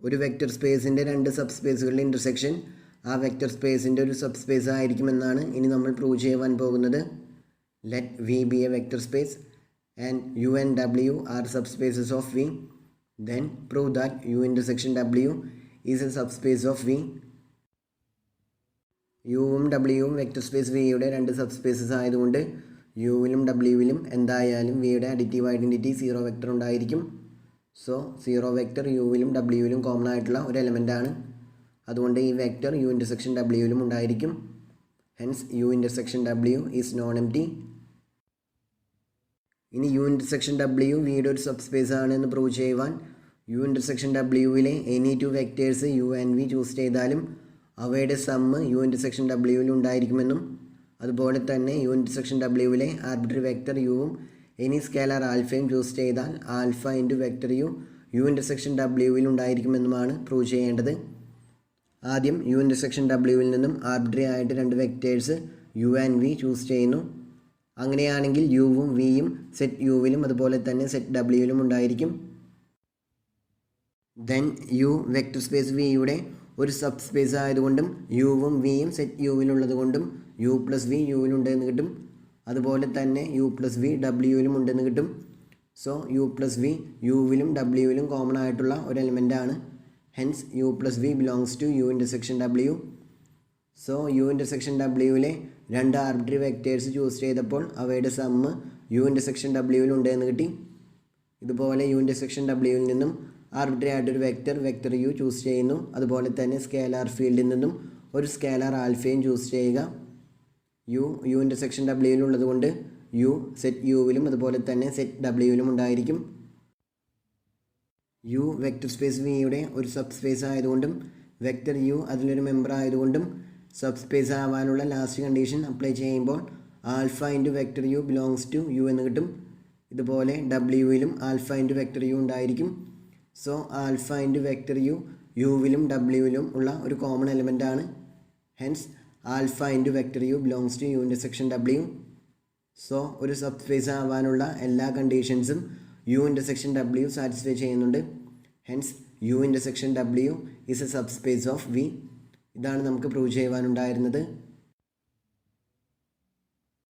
ഒരു വെക്റ്റർ സ്പേസിൻ്റെ രണ്ട് സബ് സ്പേസുകളുടെ ഇൻ്റർസെക്ഷൻ ആ വെക്റ്റർ സ്പേസിൻ്റെ ഒരു സബ് സ്പേസ് ആയിരിക്കുമെന്നാണ് ഇനി നമ്മൾ പ്രൂവ് ചെയ്യുവാൻ പോകുന്നത്. Let V be a vector space and U and W are subspaces of V. Then prove that U intersection W is a sub space of V. യുവും ഡബ്ല്യുവും vector space വിയുടെ രണ്ട് sub spaces ആയതുകൊണ്ട് യുവിലും ഡബ്ല്യുവിലും എന്തായാലും വിയുടെ additive identity zero vector ഉണ്ടായിരിക്കും. സോ സീറോ വെക്റ്റർ യുവിലും ഡബ്ല്യുവിലും കോമൺ ആയിട്ടുള്ള ഒരു എലമെൻ്റാണ്. അതുകൊണ്ട് ഈ വെക്റ്റർ യു ഇൻ്റർസെക്ഷൻ ഡബ്ല്യുവിലും ഉണ്ടായിരിക്കും. Hence U intersection W is non empty. ഇനി യു ഇൻ്റർസെക്ഷൻ ഡബ്ല്യു വിയുടെ ഒരു സബ് സ്പേസ് ആണ് എന്ന് പ്രൂവ് ചെയ്യുവാൻ യു ഇൻ്റർസെക്ഷൻ ഡബ്ല്യുവിലെ any two vectors U and V choose ചെയ്താലും അവയുടെ സമ്മ് യു ഇൻ്റർസെക്ഷൻ ഡബ്ല്യുവിൽ ഉണ്ടായിരിക്കുമെന്നും അതുപോലെ തന്നെ യു ഇൻ്റർസെക്ഷൻ ഡബ്ല്യുവിലെ ആർബിട്രറി വെക്റ്റർ യുവും എനി സ്കേലാർ ആൽഫയും ചൂസ് ചെയ്താൽ alpha into vector U U intersection ഡബ്ല്യുവിൽ ഉണ്ടായിരിക്കുമെന്നുമാണ് പ്രൂവ് ചെയ്യേണ്ടത്. ആദ്യം യു ഇൻ്റർസെക്ഷൻ ഡബ്ല്യുവിൽ നിന്നും ആർബിട്രറി ആയിട്ട് രണ്ട് vectors U and V choose ചെയ്യുന്നു. അങ്ങനെയാണെങ്കിൽ യുവും വിയും സെറ്റ് യുവിലും അതുപോലെ തന്നെ സെറ്റ് ഡബ്ല്യുവിലും ഉണ്ടായിരിക്കും. ദെൻ യു വെക്റ്റർ സ്പേസ് വിയുടെ ഒരു സബ് സ്പേസ് ആയതുകൊണ്ടും യുവും വിയും സെറ്റ് യുവിലുള്ളത് കൊണ്ടും യു പ്ലസ് വി യുവിലുണ്ടെന്ന് കിട്ടും. അതുപോലെ തന്നെ യു പ്ലസ് വി ഡബ്ല്യുവിലും ഉണ്ടെന്ന് കിട്ടും. സോ യു പ്ലസ് വി യുവിലും ഡബ്ല്യുവിലും കോമൺ ആയിട്ടുള്ള ഒരു എലമെൻ്റാണ്. Hence U plus V belongs to U intersection W. So U intersection ഡബ്ല്യുവിലെ രണ്ട് ആർബിട്രറി വെക്റ്റേഴ്സ് ചൂസ് ചെയ്തപ്പോൾ അവയുടെ സമ്മ് യു ഇൻ്റർസെക്ഷൻ ഡബ്ല്യുവിൽ ഉണ്ടെന്ന് കിട്ടി. ഇതുപോലെ യു ഇൻ്റർസെക്ഷൻ ഡബ്ല്യുവിൽ നിന്നും ആർബിട്രറി ആയിട്ടൊരു വെക്റ്റർ യു ചൂസ് ചെയ്യുന്നു. അതുപോലെ തന്നെ സ്കേലാർ ഫീൽഡിൽ നിന്നും ഒരു സ്കേലാർ ആൽഫയും ചൂസ് ചെയ്യുക. യു ഇൻ്റർസെക്ഷൻ ഡബ്ല്യുവിൽ ഉള്ളതുകൊണ്ട് യു സെറ്റ് യുവിലും അതുപോലെ തന്നെ സെറ്റ് ഡബ്ല്യുവിലും ഉണ്ടായിരിക്കും. യു വെക്റ്റർ സ്പേസ് വിയുടെ ഒരു സബ് സ്പേസ് ആയതുകൊണ്ടും വെക്റ്റർ യു അതിലൊരു മെമ്പർ ആയതുകൊണ്ടും സബ് സ്പേസ് ആവാനുള്ള ലാസ്റ്റ് കണ്ടീഷൻ അപ്ലൈ ചെയ്യുമ്പോൾ alpha into vector u belongs to U എന്ന് കിട്ടും. ഇതുപോലെ ഡബ്ല്യുവിലും ആൽഫ ഇൻറ്റു വെക്റ്റർ യു ഉണ്ടായിരിക്കും. So alpha into vector u യുവിലും ഡബ്ല്യുവിലും ഉള്ള ഒരു കോമൺ എലമെൻ്റാണ്. Hence alpha into vector u belongs to U intersection W. So ഒരു സബ് സ്പേസ് ആവാനുള്ള എല്ലാ കണ്ടീഷൻസും യു ഇൻ്റർസെക്ഷൻ ഡബ്ല്യു സാറ്റിസ്ഫൈ ചെയ്യുന്നുണ്ട്. Hence U intersection W is a sub space of V. ഇതാണ് നമുക്ക് പ്രൂവ് ചെയ്യുവാനുണ്ടായിരുന്നത്.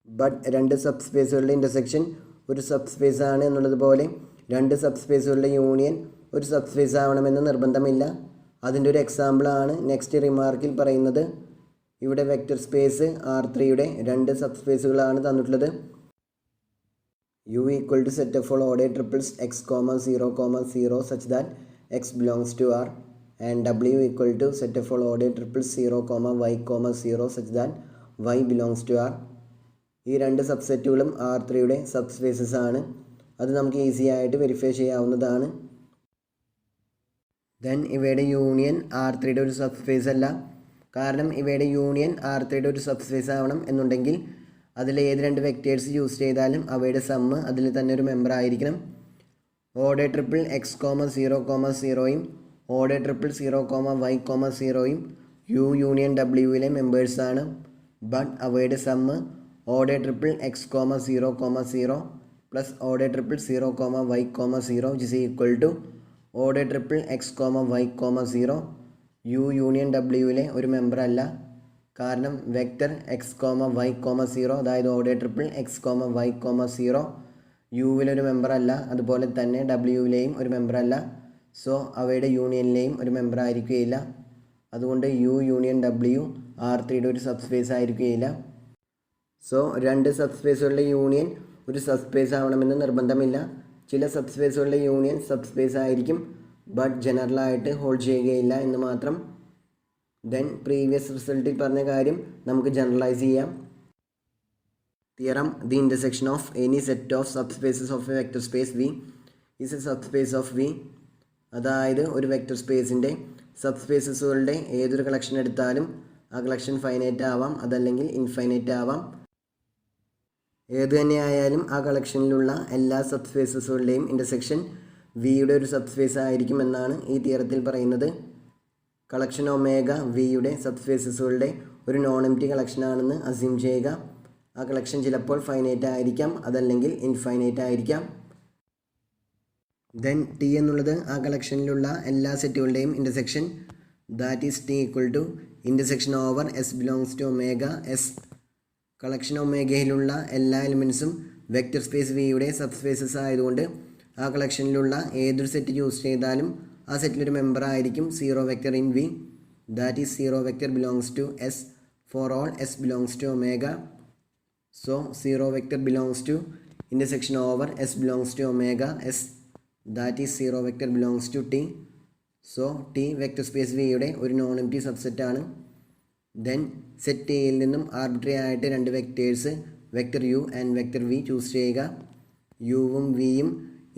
ബട്ട് രണ്ട് സബ് സ്പേസുകളുടെ ഇൻ്റർസെക്ഷൻ ഒരു സബ് സ്പേസ് ആണ് എന്നുള്ളതുപോലെ രണ്ട് സബ് സ്പേസുകളുടെ യൂണിയൻ ഒരു സബ് സ്പേസ് ആവണമെന്ന് നിർബന്ധമില്ല. അതിൻ്റെ ഒരു എക്സാമ്പിളാണ് നെക്സ്റ്റ് റിമാർക്കിൽ പറയുന്നത്. ഇവിടെ വെക്റ്റർ സ്പേസ് R3യുടെ രണ്ട് സബ് സ്പേസുകളാണ് തന്നിട്ടുള്ളത്. U equal to set of all order triples x comma 0,0 such that x belongs to R and W equal to set of all order triples 0,y,0 such that y belongs to R. ഈ രണ്ട് സബ്സെറ്റുകളും R3യുടെ sub spaces ആണ്. അത് നമുക്ക് easy ആയിട്ട് verify ചെയ്യാവുന്നതാണ്. Then ഇവയുടെ union R3യുടെ ഒരു sub space അല്ല. കാരണം ഇവയുടെ യൂണിയൻ R3യുടെ ഒരു സബ് സ്പേസ് ആവണം എന്നുണ്ടെങ്കിൽ അതിൽ ഏത് രണ്ട് വെക്റ്റേഴ്സ് ചൂസ് ചെയ്താലും അവയുടെ സമ്മ് അതിൽ തന്നെ ഒരു മെമ്പർ ആയിരിക്കണം. ഓർഡർ ട്രിപ്പിൾ എക്സ് കോമ 0,0യും ഓർഡർ ട്രിപ്പിൾ 0,y,0യും യു യൂണിയൻ ഡബ്ല്യുവിലെ മെമ്പേഴ്സാണ്. ബട്ട് അവയുടെ sum order triple x comma 0,0 plus order triple 0,y,0 is equal to order triple x comma y,0 U union ഡബ്ല്യുവിലെ ഒരു മെമ്പർ അല്ല. കാരണം വെക്റ്റർ എക്സ് കോമ y,0 അതായത് order triple x comma y,0 യുവിലൊരു member അല്ല. അതുപോലെ തന്നെ ഡബ്ല്യുവിലെയും ഒരു മെമ്പർ അല്ല. സോ അവയുടെ യൂണിയനിലെയും ഒരു മെമ്പർ ആയിരിക്കുകയില്ല. അതുകൊണ്ട് യു യൂണിയൻ ഡബ്ല്യു R3യുടെ ഒരു സബ് സ്പേസ് ആയിരിക്കുകയില്ല. സോ രണ്ട് സബ് സ്പേസുകളുടെ യൂണിയൻ ഒരു സബ് സ്പേസ് ആവണമെന്ന് നിർബന്ധമില്ല. ചില സബ് സ്പേസുകളുടെ യൂണിയൻ സബ് സ്പേസ് ആയിരിക്കും, ബട്ട് ജനറലായിട്ട് ഹോൾഡ് ചെയ്യുകയില്ല എന്ന് മാത്രം. ദെൻ പ്രീവിയസ് റിസൾട്ടിൽ പറഞ്ഞ കാര്യം നമുക്ക് ജനറലൈസ് ചെയ്യാം. Theorem: the intersection of any set of subspaces of a vector space V is a sub space of V. അതായത് ഒരു വെക്റ്റർ സ്പേസിൻ്റെ സബ് സ്പേസസുകളുടെ ഏതൊരു കളക്ഷൻ എടുത്താലും ആ കളക്ഷൻ ഫൈനൈറ്റ് ആവാം, അതല്ലെങ്കിൽ ഇൻഫൈനൈറ്റ് ആവാം. ഏത് തന്നെയായാലും ആ കളക്ഷനിലുള്ള എല്ലാ സബ് സ്പേസസുകളുടെയും ഇൻ്റർസെക്ഷൻ വിയുടെ ഒരു സബ് സ്പേസ് ആയിരിക്കും എന്നാണ് ഈ തിയറത്തിൽ പറയുന്നത്. കളക്ഷൻ ഒമേഗ വിയുടെ സബ് സ്പേസസുകളുടെ ഒരു നോൺ എംപ്റ്റി കളക്ഷനാണെന്ന് അസ്യൂം ചെയ്യുക. ആ കളക്ഷൻ ചിലപ്പോൾ ഫൈനൈറ്റ് ആയിരിക്കാം, അതല്ലെങ്കിൽ ഇൻഫൈനൈറ്റ് ആയിരിക്കാം. ദെൻ ടി എന്നുള്ളത് ആ കളക്ഷനിലുള്ള എല്ലാ സെറ്റുകളുടെയും intersection, that is T equal to intersection over S belongs to omega S. Collection ഒമേഗയിലുള്ള എല്ലാ എലിമെൻറ്റ്സും വെക്റ്റർ സ്പേസ് വിയുടെ സബ് സ്പേസസ് ആയതുകൊണ്ട് ആ കളക്ഷനിലുള്ള ഏതൊരു സെറ്റ് ചൂസ് ചെയ്താലും ആ സെറ്റിലൊരു മെമ്പർ ആയിരിക്കും zero vector in V, that is zero vector belongs to S for all S belongs to omega. So zero vector belongs to intersection over S belongs to omega S, that is zero vector belongs to T. So T vector space വിയുടെ ഒരു non empty സബ്സെറ്റാണ്. Then set എയിൽ നിന്നും arbitrary ആയിട്ട് രണ്ട് vectors vector u and vector v choose ചെയ്യുക. യുവും വിയും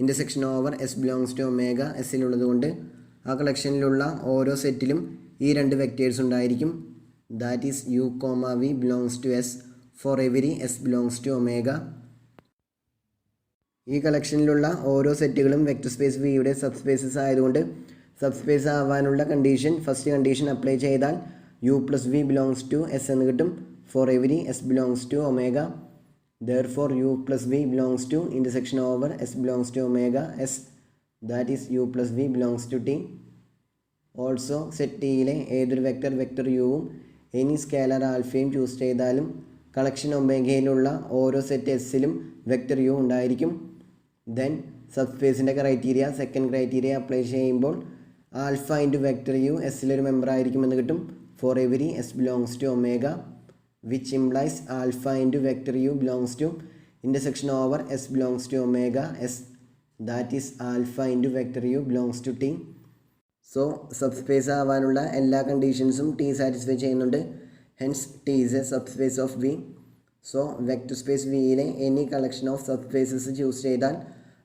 intersection over S belongs to omega എസ്സിലുള്ളത് കൊണ്ട് ആ കളക്ഷനിലുള്ള ഓരോ സെറ്റിലും ഈ രണ്ട് വെക്റ്റേഴ്സ് ഉണ്ടായിരിക്കും, that is u comma v belongs to S for every S belongs to omega. ഈ കളക്ഷനിലുള്ള ഓരോ സെറ്റുകളും വെക്റ്റർ സ്പേസ് വിയുടെ സബ് സ്പേസസ് ആയതുകൊണ്ട് സബ് സ്പേസ് ആവാനുള്ള കണ്ടീഷൻ, ഫസ്റ്റ് കണ്ടീഷൻ അപ്ലൈ ചെയ്താൽ u plus V belongs to S എന്ന് കിട്ടും for every S belongs to omega. Therefore u plus v belongs to intersection over s belongs to omega s, that is u plus v belongs to t. Also set t യിലെ ഏതൊരു vector യുവും any scalar ആൽഫയും choose ചെയ്താലും collection ഒമേഗയിലുള്ള ഓരോ set എസ്സിലും vector u ഉണ്ടായിരിക്കും. Then സബ്സ്പേസിൻ്റെ ക്രൈറ്റീരിയ, സെക്കൻഡ് ക്രൈറ്റീരിയ അപ്ലൈ ചെയ്യുമ്പോൾ ആൽഫ ഇൻറ്റു വെക്റ്റർ യു എസ്സിലൊരു മെമ്പർ ആയിരിക്കുമെന്ന് കിട്ടും for every S belongs to omega, which implies alpha into vector u belongs to intersection over s belongs to omega s, that is alpha into vector u belongs to t. So subspace ആവാനുള്ള എല്ലാ കണ്ടീഷൻസും t satisfy ചെയ്യുന്നുണ്ട്, hence t is a subspace of v. So vector space v യിലെ any collection of subspaces choose ചെയ്താൽ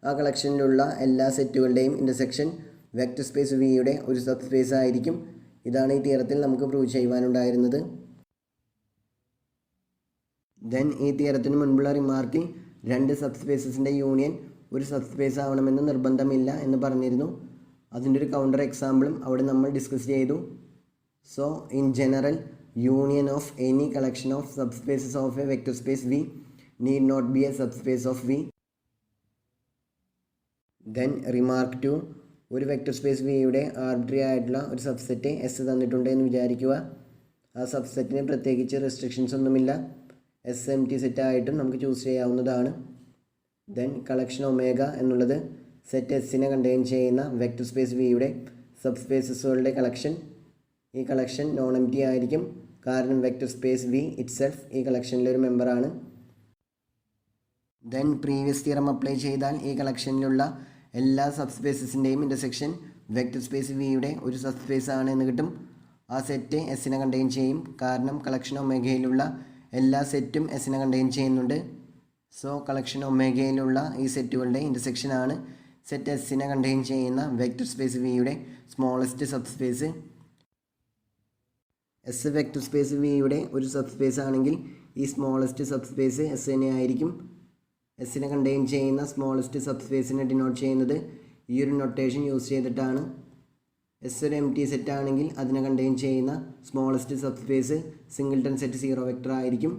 ആ കളക്ഷനിലുള്ള എല്ലാ സെറ്റുകളുടെയും intersection vector space v യുടെ ഒരു സബ്സ്പേസ് ആയിരിക്കും. ഇതാണ് ഈ തിയറത്തിൽ നമുക്ക് പ്രൂവ് ചെയ്യുവാനുണ്ടായിരുന്നത്. ദെൻ ഈ തിയറത്തിന് മുൻപുള്ള റിമാർക്കിൽ രണ്ട് സബ്സ്പേസസിൻ്റെ യൂണിയൻ ഒരു സബ്സ്പേസ് ആവണമെന്ന് നിർബന്ധമില്ല എന്ന് പറഞ്ഞിരുന്നു. അതിൻ്റെ ഒരു കൗണ്ടർ എക്സാമ്പിളും അവിടെ നമ്മൾ ഡിസ്കസ് ചെയ്തു. So in general union of any collection of subspaces of a vector space V need not be a subspace of V. Then remark two, ഒരു വെക്റ്റർ സ്പേസ് വിയുടെ ആർബിട്രറി ആയിട്ടുള്ള ഒരു സബ്സെറ്റ് എസ് തന്നിട്ടുണ്ട് എന്ന് വിചാരിക്കുക. ആ സബ്സെറ്റിന് പ്രത്യേകിച്ച് റെസ്ട്രിക്ഷൻസ് ഒന്നുമില്ല, എസ് എം ടി സെറ്റായിട്ടും നമുക്ക് ചൂസ് ചെയ്യാവുന്നതാണ്. ദെൻ കളക്ഷൻ ഒമേഗ എന്നുള്ളത് സെറ്റ് എസ്സിനെ കണ്ടെയ്ൻ ചെയ്യുന്ന വെക്റ്റർ സ്പേസ് വിയുടെ സബ് സ്പേസസുകളുടെ കളക്ഷൻ. ഈ കളക്ഷൻ നോൺ എം ടി ആയിരിക്കും, കാരണം വെക്റ്റർ സ്പേസ് വി ഇറ്റ്സെൽഫ് ഈ കളക്ഷനിലെ ഒരു മെമ്പറാണ്. ദെൻ പ്രീവിയസ് തിയറം അപ്ലൈ ചെയ്താൽ ഈ കളക്ഷനിലുള്ള എല്ലാ സബ് സ്പേസസിൻ്റെയും ഇൻ്റർസെക്ഷൻ വെക്റ്റർ സ്പേസ് വിയുടെ ഒരു സബ് സ്പേസ് ആണ് എന്ന് കിട്ടും. ആ സെറ്റ് എസ്സിനെ കണ്ടെയ്ൻ ചെയ്യും, കാരണം കളക്ഷൻ ഒമേഗയിലുള്ള എല്ലാ സെറ്റും എസ്സിനെ കണ്ടെയ്ൻ ചെയ്യുന്നുണ്ട്. സോ കളക്ഷൻ ഒമേഗയിലുള്ള ഈ സെറ്റുകളുടെ ഇൻ്റർസെക്ഷനാണ് സെറ്റ് എസ്സിനെ കണ്ടെയ്ൻ ചെയ്യുന്ന വെക്റ്റർ സ്പേസ് വിയുടെ smallest sub space. S vector space വിയുടെ ഒരു സബ് സ്പേസ് ആണെങ്കിൽ ഈ സ്മോളസ്റ്റ് സബ് സ്പേസ് എസ് തന്നെ ആയിരിക്കും. എസ്സിനെ കണ്ടെയ്ൻ ചെയ്യുന്ന സ്മോളസ്റ്റ് സബ് സ്പേസിനെ ഡിനോട്ട് ചെയ്യുന്നത് ഈ ഒരു നൊട്ടേഷൻ യൂസ് ചെയ്തിട്ടാണ്. എസ് ഒരു എം ടി സെറ്റ് ആണെങ്കിൽ അതിനെ കണ്ടെയ്ൻ ചെയ്യുന്ന smallest sub space singleton set zero vector ആയിരിക്കും.